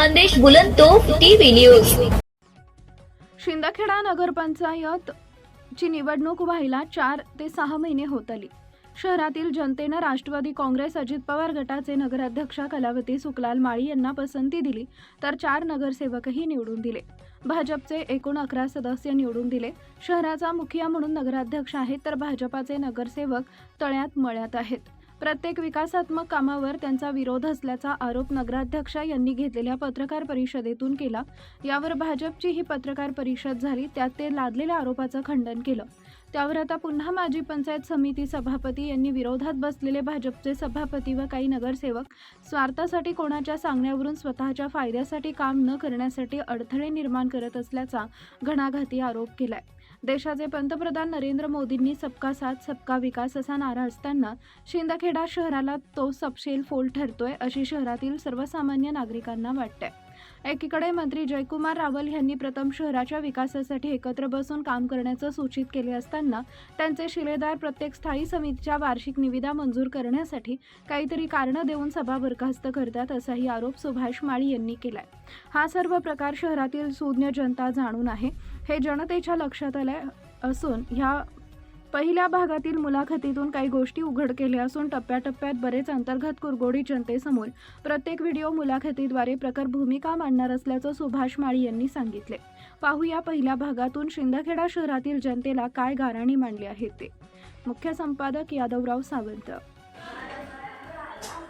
संदेश बुलंदतोफ TV news. Shindkheda नगरपंचायत ची निवडणूक व्हायला 4 ते 6 महिने होत आली। शहरातील जनतेने राष्ट्रवादी काँग्रेस अजित पवार गटाचे नगराध्यक्ष कलावती सुकलाल माळी यांना पसंती दिली, तर 4 नगरसेवकही निवडून दिले। भाजपचे एकूण 11 सदस्य निवडून दिले। शहराचा मुखिया म्हणून नगराध्यक्ष आहेत, तर भाजपाचे नगरसेवक तळ्यात मळ्यात आहेत। प्रत्येक विकासात्मक कामावर त्यांचा विरोध असल्याचा आरोप नगराध्यक्ष यांनी घेतलेल्या पत्रकार परिषदेतून केला। यावर भाजपची ही पत्रकार परिषद झाली, त्यात ते लादलेल्या आरोपाचं खंडन केलं। त्यावर आता पुन्हा माजी पंचायत समिती सभापती यांनी विरोधात बसलेले भाजपचे सभापती व काही नगरसेवक स्वार्थासाठी कोणाच्या सांगण्यावरून स्वतःच्या फायद्यासाठी काम न करण्यासाठी अडथळे निर्माण करत असल्याचा घणाघाती आरोप केलाय। देशाचे पंतप्रधान नरेंद्र मोदींनी सबका साथ सबका विकास असा नारा असताना शिंदखेडा शहराला तो सपशेल फोल ठरतोय, अशी शहरातील सर्वसामान्य नागरिकांना वाटते। एकीकडे मंत्री जयकुमार रावल यांनी प्रथम शहराच्या विकासासाठी एकत्र बसून काम करण्याचं सूचित केले असताना त्यांचे शिलेदार प्रत्येक स्थायी समितीच्या वार्षिक निविदा मंजूर करण्यासाठी काहीतरी कारणं देऊन सभा बरखास्त करतात, असाही आरोप सुभाष माळी यांनी केलाय। हा सर्व प्रकार शहरातील सुज्ञ जनता जाणून आहे, हे जनतेच्या लक्षात आले असून ह्या पहिल्या भागातील मुलाखतीतून काही गोष्टी उघड केल्या असून टप्प्याटप्प्यात बरेच अंतर्गत कुरगोडी जनतेसमोर प्रत्येक व्हिडिओ मुलाखतीद्वारे प्रखर भूमिका मांडणार असल्याचं सुभाष माळी यांनी सांगितले। पाहूया पहिल्या भागातून शिंदखेडा शहरातील जनतेला काय गाऱ्हाणे मांडले आहे ते। मुख्य संपादक यादवराव सावंत।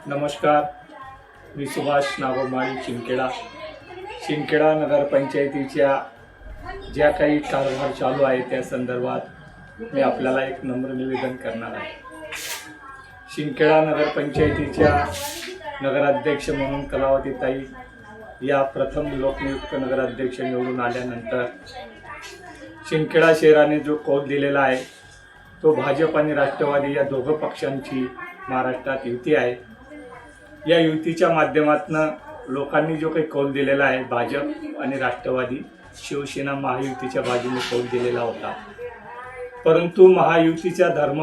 नमस्कार, मी सुभाष नागोमाळी शिंदखेडा नगरपंचायतीच्या ज्या काही कारभार चालू आहे त्या संदर्भात मी आपल्याला एक नम्र निवेदन करणार आहे। शिंदखेडा नगरपंचायतीच्या नगराध्यक्ष म्हणून कलावतीताई या प्रथम लोकनियुक्त नगराध्यक्ष निवडून आल्यानंतर शिंदखेडा शहराने जो कौल दिलेला आहे तो भाजप आणि राष्ट्रवादी या दोघं पक्षांची महाराष्ट्रात युती आहे। या युतीच्या माध्यमातून लोकांनी जो काही कौल दिलेला आहे, भाजप आणि राष्ट्रवादी शिवसेना महायुतीच्या बाजूने कौल दिलेला होता, परंतु महायुतीचा धर्म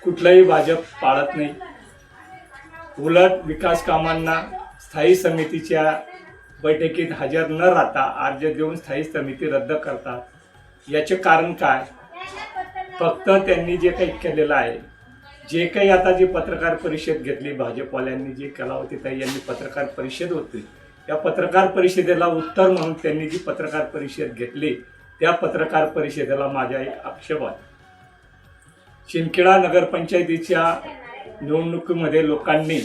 कुठलाही भाजप पाळत नाही। उलट विकास कामांना स्थायी समितीच्या बैठकीत हजर न राहता अर्ज देऊन स्थायी समिती रद्द करतात। याचे कारण काय? फक्त त्यांनी जे काही केलेलं आहे, जे काही आता जी पत्रकार परिषद घेतली भाजपवाल्यांनी, जी कलावतीताई यांनी पत्रकार परिषद होती, या पत्रकार परिषदेला उत्तर म्हणून त्यांनी जी पत्रकार परिषद घेतली त्या पत्रकार परिषदेला माझा एक आक्षेप आहे। शिंदखेडा नगरपंचायतीच्या निवडणुकीमध्ये लोकांनी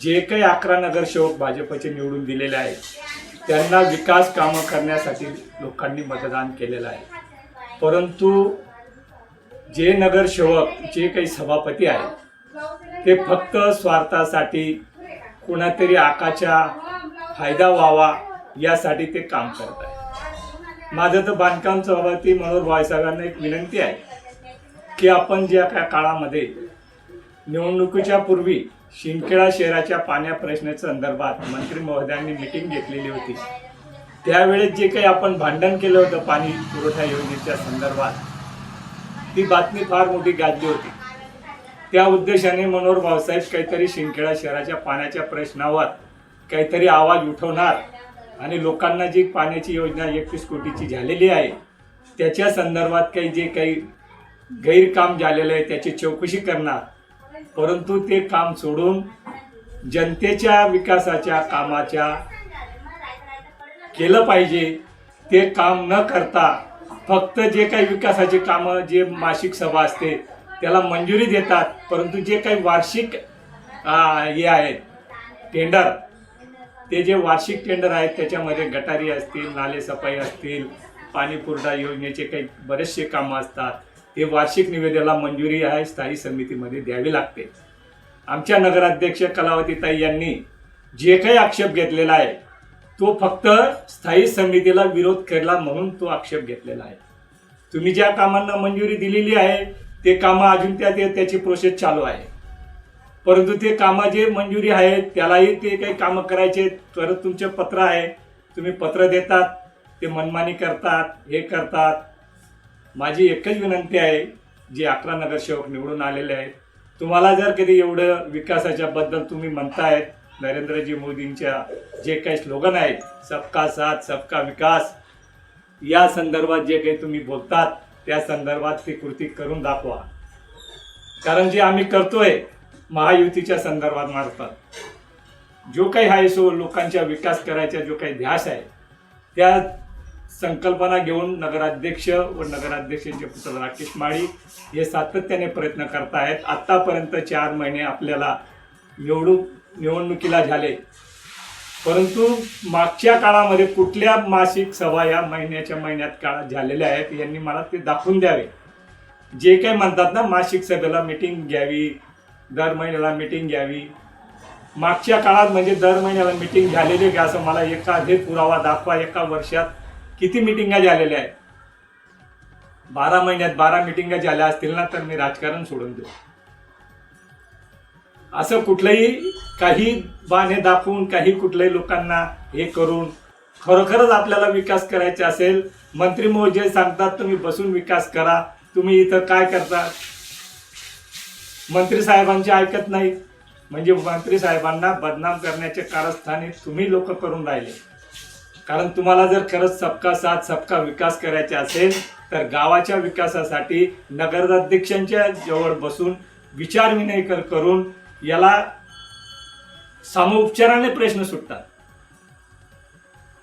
जे काही 11 नगरसेवक भाजपचे निवडून दिलेले आहेत त्यांना विकास कामं करण्यासाठी लोकांनी मतदान केलेलं आहे, परंतु जे नगरसेवक जे काही सभापती आहेत ते फक्त स्वार्थासाठी कोणातरी आकाच्या फायदा व्हावा यासाठी ते काम करत आहे। माझं तर बांधकाम सभापती मनोहर भाईसाहेबांना एक विनंती आहे की आपण ज्या काय काळामध्ये निवडणुकीच्या पूर्वी शिंदखेडा शहराच्या पाण्या प्रश्नाच्या संदर्भात मंत्री महोदयांनी मीटिंग घेतलेली होती, त्यावेळेस जे काही आपण भांडण केलं होतं पाणी पुरवठा योजनेच्या संदर्भात, ती बातमी फार मोठी गाजली होती। त्या उद्देशाने मनोहर भाऊसाहेब काहीतरी शिंदखेडा शहराच्या पाण्याच्या प्रश्नावर काहीतरी आवाज उठवणार आणि लोकांना जी पाण्याची योजना 31 कोटीची झालेली आहे त्याच्या संदर्भात जे काही गैरकाम झालेलं आहे त्याची चौकशी करणार, परंतु ते काम सोडून जनतेच्या विकासाच्या कामाच्या केलं पाहिजे ते काम न करता फक्त जे काही विकासाचे कामं जे मासिक सभा असते त्याला मंजुरी देतात, परंतु जे काही वार्षिक हे आहेत टेंडर, ते जे वार्षिक टेंडर आहेत त्याच्यामध्ये गटारी असतील, नाले सफाई असतील, पाणी पुरवठा योजनेचे काही बरेचसे कामं असतात, ते वार्षिक निविदेला मंजुरी आहे स्थायी समितीमध्ये द्यावी लागते। आमच्या नगराध्यक्ष कलावतीताई यांनी जे काही आक्षेप घेतलेला आहे तो फक्त स्थायी समितीला विरोध केला म्हणून तो आक्षेप घेतलेला आहे। तुम्ही ज्या कामांना मंजुरी दिलेली आहे ते कामं अजून त्याची प्रोसेस चालू आहे, परंतु ते कामं जे मंजुरी आहेत त्यालाही ते काही कामं करायचे, परत तुमचे पत्र आहे, तुम्ही पत्र देतात, ते मनमानी करतात, हे करतात। माझी एकच विनंती आहे, जे 11 नगरसेवक निवडून आलेले आहेत, तुम्हाला जर कधी एवढं विकासाच्या बद्दल तुम्ही म्हणतायत, नरेंद्रजी मोदींच्या जे काही स्लोगन आहेत, सबका साथ सबका विकास, या संदर्भात जे काही तुम्ही बोलतात त्या संदर्भात ती कृती करून दाखवा. कारण जे आम्ही करतोय महायुतीच्या संदर्भात मार्फत जो काही आहे सो लोकांचा विकास करायचा जो काही ध्यास आहे, त्या संकल्पना घेऊन नगराध्यक्ष व नगराध्यक्षांचे पुत्र राकेश माळी हे सातत्याने प्रयत्न करत आहेत. आत्तापर्यंत 4 महिने आपल्याला निवडणुकीला झाले, परंतु मागच्या काळामध्ये कुठल्या मासिक सभा या महिन्यात काळात झालेल्या आहेत यांनी मला ते दाखवून द्यावे. जे काही म्हणतात ना, मासिक सभेला मिटिंग घ्यावी, दर महिन्याला मिटिंग घ्यावी, मागच्या काळात म्हणजे दर महिन्याला मिटिंग झालेली का असं मला एखादे पुरावा दाखवा. एका वर्षात किती मिटिंगा झालेल्या आहेत? 12 महिन्यात 12 मिटिंगा झाल्या असतील ना, तर मी राजकारण सोडून देऊ. असं कुठलंही काही बहाणे दाखवून काही कुठल्याही लोकांना हे करून खरोखरच आपल्याला विकास करायचा असेल, मंत्री महोदय सांगतात तुम्ही बसून विकास करा, तुम्ही इथं काय करता? मंत्री साहेबांचे ऐकत नाही, म्हणजे मंत्री साहेबांना बदनाम करण्याचे कारस्थाने तुम्ही लोक करून राहिले. कारण तुम्हाला जर खरंच सबका साथ सबका विकास करायचा असेल तर गावाच्या विकासासाठी नगराध्यक्षांच्या जवळ बसून विचारविनिमय करून याला सामोपचाराने प्रश्न सुटतात.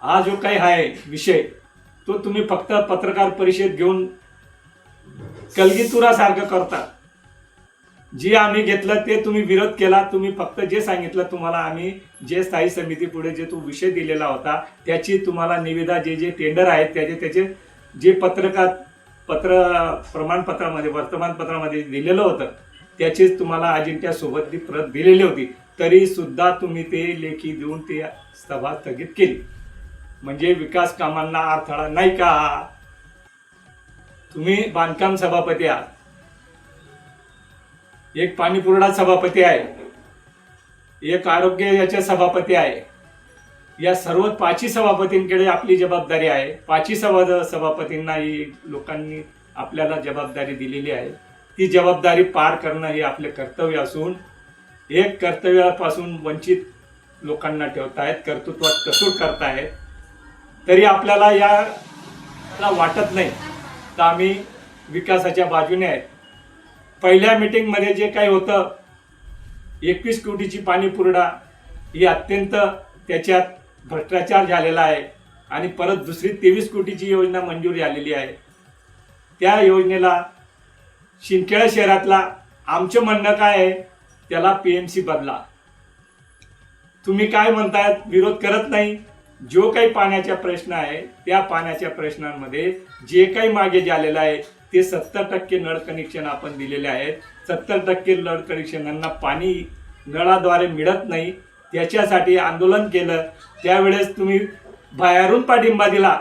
हा जो काही आहे विषय तो तुम्ही फक्त पत्रकार परिषद घेऊन कलगीतुरासारखं करता. जे आम्ही घेतलं ते तुम्ही विरोध केला. तुम्ही फक्त जे सांगितलं, तुम्हाला आम्ही जे स्थायी समिती पुढे जे तो विषय दिलेला होता त्याची तुम्हाला निविदा जे टेंडर आहेत त्याचे जे प्रमाणपत्रामध्ये वर्तमानपत्रामध्ये दिलेलं होतं त्याचीच तुम्हाला अजिंठ्यासोबत ती प्रत दिलेली होती. तरी सुद्धा तुम्ही ते लेखी देऊन ते सभा स्थगित केली. म्हणजे विकास कामांना अडथळा नाही का? तुम्ही बांधकाम सभापती आहात, एक पाणीपुरवठा सभापती आहे, एक आरोग्य याचे सभापती आहे. या सर्व 5 सभापतींकडे आपली जबाबदारी आहे. 5 सभापतींना ही लोकांनी आपल्याला जबाबदारी दिलेली आहे. ती जबाबदारी पार करणं हे आपले कर्तव्य असून एक कर्तव्यापासून वंचित लोकांना ठेवतायत, कर्तृत्वात कसूर करतायत. तरी आपल्याला याला वाटत नाही तर आम्ही विकासाच्या बाजूने आहेत. पहिल्या मीटिंगमध्ये जे काही होतं 21 कोटीची पाणीपुरवठा ही अत्यंत त्याच्यात भ्रष्टाचार झालेला आहे आणि परत दुसरी 23 कोटीची योजना मंजूर झालेली आहे. त्या योजनेला शिंदखेडा शहरातला आमचं म्हणणं काय आहे, त्याला PMC बदला. तुम्ही काय म्हणतायत, विरोध करत नाही. जो काही पाण्याचा प्रश्न आहे त्या पाण्याच्या प्रश्नांमध्ये जे काही मागे झालेलं आहे ते 70% नळ कनेक्शन आपण दिलेले आहेत. 70% नळ कनेक्शनांना पाणी नळाद्वारे मिळत नाही. त्याच्यासाठी आंदोलन केलं. त्यावेळेस तुम्ही बाहेरून पाठिंबा दिला.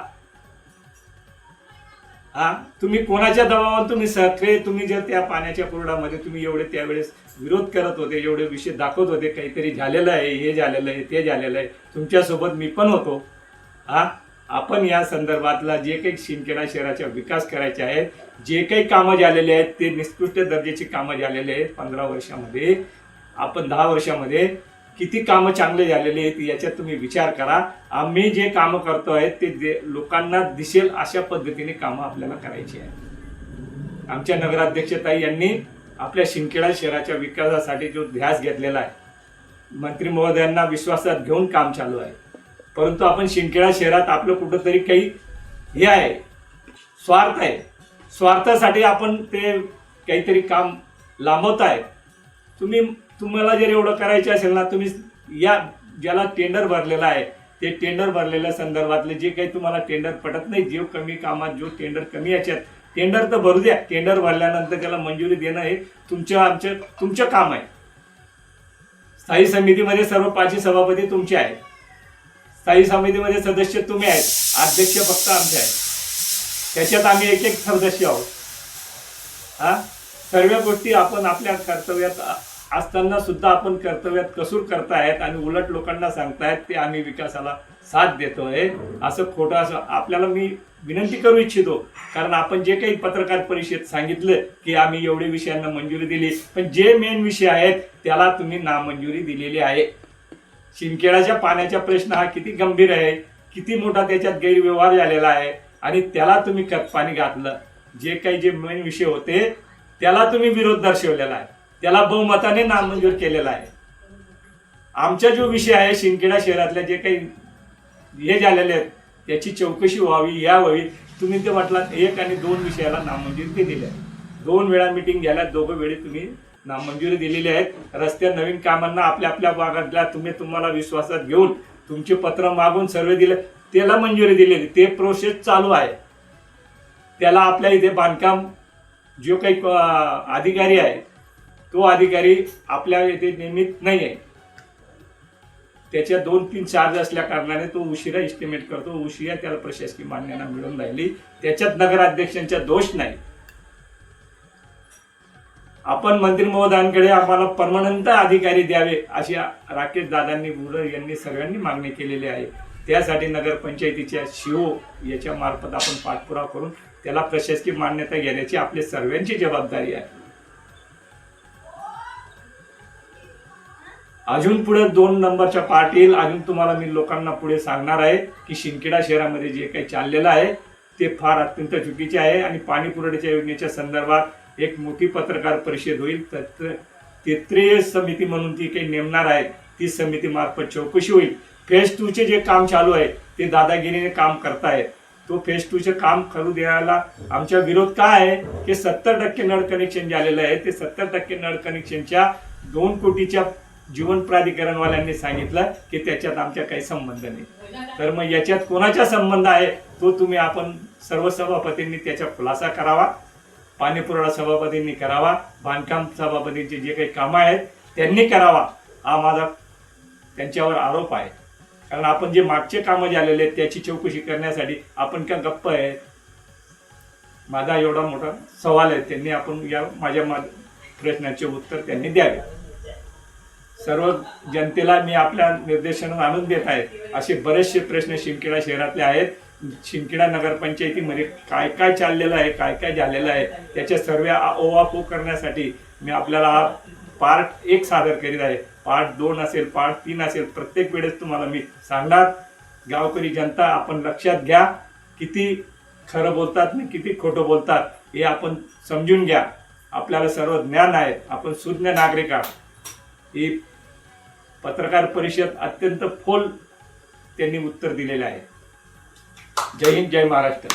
तुम्ही कोणाच्या दबावावर तुम्ही सहकार्य, तुम्ही जर त्या पाण्याच्या पुरवठ्यामध्ये तुम्ही एवढे त्यावेळेस विरोध करत होते, एवढे विषय दाखवत होते, काहीतरी झालेलं आहे, हे झालेलं आहे, ते झालेलं आहे, तुमच्यासोबत मी पण होतो. आपण या संदर्भातला जे काही शिंदखेडा शहराचा विकास करायचे आहेत, जे काही कामं झालेले आहेत ते निकृष्ट दर्जाची कामं झालेले आहेत. 15 वर्षामध्ये आपण 10 वर्षामध्ये किती कामं चांगले झालेले आहेत याच्यात तुम्ही विचार करा. आम्ही जे कामं करतो आहेत ते लोकांना दिसेल अशा पद्धतीने कामं आपल्याला करायची आहे. आमच्या नगराध्यक्षताई यांनी आपल्या शिंदखेडा शहराच्या विकासासाठी जो ध्यास घेतलेला आहे, मंत्री महोदयांना विश्वासात घेऊन काम चालू आहे. परंतु आपण शिंदखेडा शहरात आपलं कुठंतरी काही हे आहे, स्वार्थ आहे. स्वार्थासाठी आपण ते काहीतरी काम लांबवत आहे. तुम्हाला जर एवढं करायचं असेल ना, तुम्ही या ज्याला टेंडर भरलेला आहे ते टेंडर भरलेल्या संदर्भातले जे काही तुम्हाला टेंडर पटत नाही, जे कमी कामात जो टेंडर कमी याच्यात टेंडर तर भरू द्या. टेंडर भरल्यानंतर त्याला मंजुरी देणं हे तुमचं काम आहे. स्थायी समितीमध्ये सर्व 5 सभापती तुमचे आहेत. स्थायी समितीमध्ये सदस्य तुम्ही आहेत, अध्यक्ष फक्त आमचे आहेत. त्याच्यात आम्ही एक सदस्य आहोत. सर्व गोष्टी आपण आपल्या कर्तव्यात असताना सुद्धा आपण कर्तव्यात कसूर करतायत आणि उलट लोकांना सांगतायत ते आम्ही विकासाला साथ देतोय. असं खोटं असं आपल्याला मी विनंती करू इच्छितो. कारण आपण जे काही पत्रकार परिषद सांगितलं की आम्ही एवढे विषयांना मंजुरी दिली, पण जे मेन विषय आहेत त्याला तुम्ही नामंजुरी दिलेली आहे. शिंदखेड्याच्या पाण्याचा प्रश्न हा किती गंभीर आहे, किती मोठा त्याच्यात गैरव्यवहार झालेला आहे आणि त्याला तुम्ही पाणी घातलं. जे काही जे मेन विषय होते त्याला तुम्ही विरोध दर्शवलेला आहे, त्याला बहुमताने नामंजूर केलेला आहे. आमचा जो विषय आहे शिंदखेडा शहरातल्या जे काही हे झालेले आहेत त्याची चौकशी व्हावी यावी. तुम्ही ते म्हटलं 1 आणि 2 विषयाला नामंजुरी दिली आहे. 2 वेळा मीटिंग घ्यायला, दोघं वेळी तुम्ही नामंजुरी दिलेली आहेत. रस्त्या नवीन कामांना आपल्या आपल्या भागातल्या तुम्हाला विश्वासात घेऊन तुमचे पत्र मागून सर्वे दिले, त्याला मंजुरी दिलेली, ते प्रोसेस चालू आहे. त्याला आपल्या इथे बांधकाम जो काही अधिकारी आहे तो अधिकारी आपल्या इथे नियमित नाही आहे. त्याच्या 2-3 चार्ज असल्या कारणाने तो उशिरा एस्टिमेट करतो, उशिरा त्याला प्रशासकीय मान्यता मिळून राहिली. त्याच्यात नगराध्यक्षांचा दोष नाही. आपण मंत्री महोदयांकडे आम्हाला परमनंट अधिकारी द्यावे अशी राकेश दादांनी, बुडर यांनी सगळ्यांनी मागणी केलेली आहे. त्यासाठी नगरपंचायतीच्या शिओ याच्या मार्फत आपण पाठपुरावा करून त्याला प्रशासकीय मान्यता घेण्याची आपली सर्वांची जबाबदारी आहे. अजून पुढे 2 नंबरच्या पार्ट येईल. अजून तुम्हाला मी लोकांना पुढे सांगणार आहे की शिंदखेडा शहरामध्ये जे काही चाललेलं आहे ते फार अत्यंत चुकीचे आहे आणि पाणी पुरवठ्याच्या योजनेच्या संदर्भात एक मोठी पत्रकार परिषद होईल. त्रिस्तरीय समिती म्हणून ती काही नेमणार आहे, ती समिती मार्फत चौकशी होईल. फेज 2 चे जे काम चालू आहे ते दादागिरीने काम करतायत. तो फेज 2 चे काम करू द्यायला आमचा विरोध काय आहे की 70% नळ कनेक्शन झालेलं आहे. ते 70% नळ कनेक्शनच्या 2 कोटीच्या जीवन प्राधिकरणवाल्यांनी सांगितलं की त्याच्यात आमचा काही संबंध नाही. तर मग याच्यात कोणाचा संबंध आहे तो तुम्ही आपण सर्व सभापतींनी त्याचा खुलासा करावा. पाणी पुरवठा सभापतींनी करावा, बांधकाम सभापतींचे जे काही कामं आहेत त्यांनी करावा. हा माझा त्यांच्यावर आरोप आहे. कारण आपण जे मागचे कामं झालेले आहेत त्याची चौकशी करण्यासाठी आपण का गप्प आहे? माझा एवढा मोठा सवाल आहे. त्यांनी आपण या माझ्या प्रश्नाचे उत्तर त्यांनी द्यावे. सर्व जनतेला मी आपल्या निर्देशनात आणून देत आहे. असे बरेचसे प्रश्न शिंदखेडा शहरातले आहेत. शिंदखेडा नगरपंचायतीमध्ये काय काय चाललेलं आहे, काय काय झालेलं आहे त्याच्या सर्व ओवापो करण्यासाठी मी आपल्याला पार्ट 1 सादर करीत आहे. पार्ट 2 असेल, पार्ट 3 असेल, प्रत्येक वेळेस तुम्हाला मी सांगणार. गावकरी जनता आपण लक्षात घ्या, किती खरं बोलतात आणि किती खोटं बोलतात हे आपण समजून घ्या. आपल्याला सर्व ज्ञान आहे, आपण सुज्ञ नागरिक आहोत. ही पत्रकार परिषद अत्यंत फोल त्यांनी उत्तर दिलेले आहे. जय हिंद, जय महाराष्ट्र.